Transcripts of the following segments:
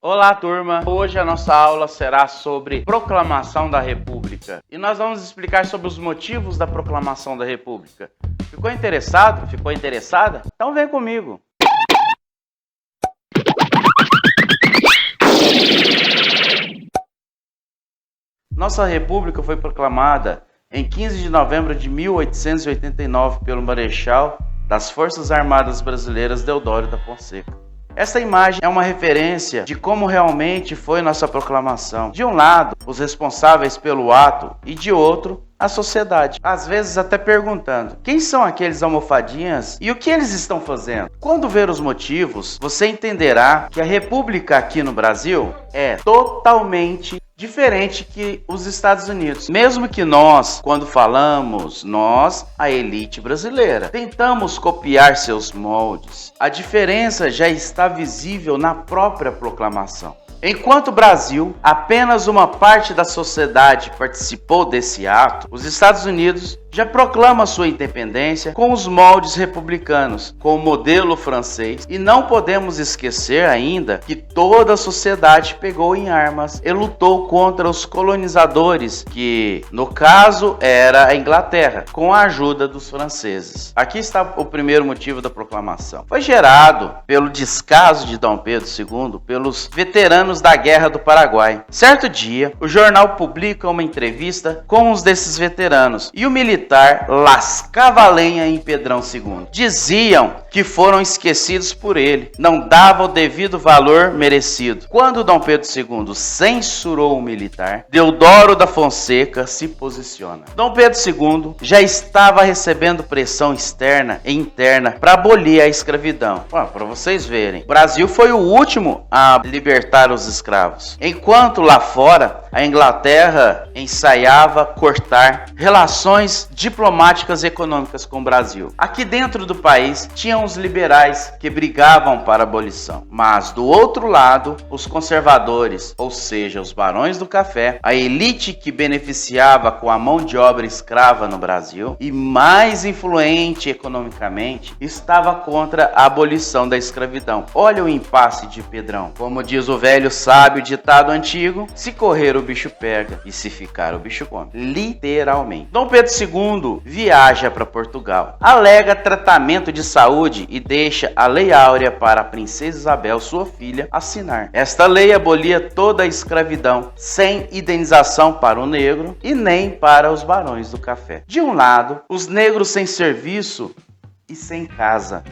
Olá, turma! Hoje a nossa aula será sobre Proclamação da República. E nós vamos explicar sobre os motivos da Proclamação da República. Ficou interessado? Ficou interessada? Então vem comigo! Nossa República foi proclamada em 15 de novembro de 1889 pelo Marechal das Forças Armadas Brasileiras Deodoro da Fonseca. Essa imagem é uma referência de como realmente foi nossa proclamação. De um lado, os responsáveis pelo ato e de outro, a sociedade. Às vezes até perguntando, quem são aqueles almofadinhas e o que eles estão fazendo? Quando ver os motivos, você entenderá que a República aqui no Brasil é totalmente diferente que os Estados Unidos. Mesmo que nós, quando falamos nós, a elite brasileira, tentamos copiar seus moldes, a diferença já está visível na própria proclamação. Enquanto o Brasil, apenas uma parte da sociedade participou desse ato, os Estados Unidos já proclama sua independência com os moldes republicanos, com o modelo francês. E não podemos esquecer ainda que toda a sociedade pegou em armas e lutou contra os colonizadores, que no caso era a Inglaterra, com a ajuda dos franceses. Aqui está o primeiro motivo da proclamação. Foi gerado pelo descaso de Dom Pedro II pelos veteranos da Guerra do Paraguai. Certo dia, o jornal publica uma entrevista com uns desses veteranos e o militar lascava a lenha em Pedrão II. Diziam que foram esquecidos por ele, não dava o devido valor merecido. Quando Dom Pedro II censurou o militar, Deodoro da Fonseca se posiciona. Dom Pedro II já estava recebendo pressão externa e interna para abolir a escravidão. Para vocês verem, o Brasil foi o último a libertar os escravos, enquanto lá fora a Inglaterra ensaiava cortar relações diplomáticas e econômicas com o Brasil. Aqui dentro do país tinham os liberais que brigavam para a abolição, mas do outro lado os conservadores, ou seja, os barões do café, a elite que beneficiava com a mão de obra escrava no Brasil e mais influente economicamente, estava contra a abolição da escravidão. Olha o impasse de Pedrão. Como diz o velho sábio ditado antigo, se correr o bicho pega e se ficar o bicho come. Literalmente. Dom Pedro II viaja para Portugal, alega tratamento de saúde e deixa a Lei Áurea para a princesa Isabel, sua filha, assinar. Esta lei abolia toda a escravidão, sem indenização para o negro e nem para os barões do café. De um lado, os negros sem serviço e sem casa.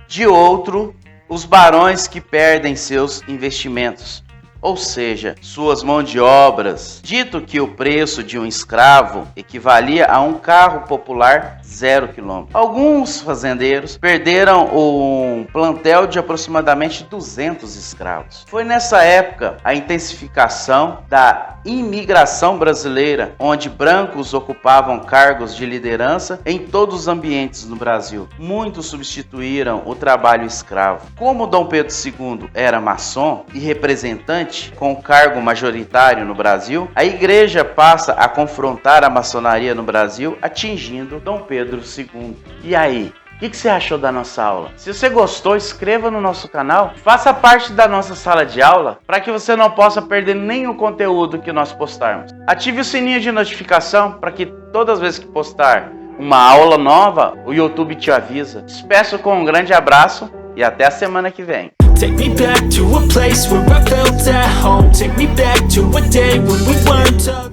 De outro, os barões que perdem seus investimentos, ou seja, suas mãos de obras. Dito que o preço de um escravo equivalia a um carro popular 0 km. Alguns fazendeiros perderam um plantel de aproximadamente 200 escravos. Foi nessa época a intensificação da imigração brasileira, onde brancos ocupavam cargos de liderança em todos os ambientes no Brasil. Muitos substituíram o trabalho escravo. Como Dom Pedro II era maçom e representante com cargo majoritário no Brasil, a igreja passa a confrontar a maçonaria no Brasil, atingindo Dom Pedro II. E aí? O que você achou da nossa aula? Se você gostou, inscreva no nosso canal, faça parte da nossa sala de aula para que você não possa perder nenhum conteúdo que nós postarmos. Ative o sininho de notificação para que todas as vezes que postar uma aula nova, o YouTube te avisa. Te peço com um grande abraço e até a semana que vem. Take me back to a place where I felt at home. Take me back to a day when we weren't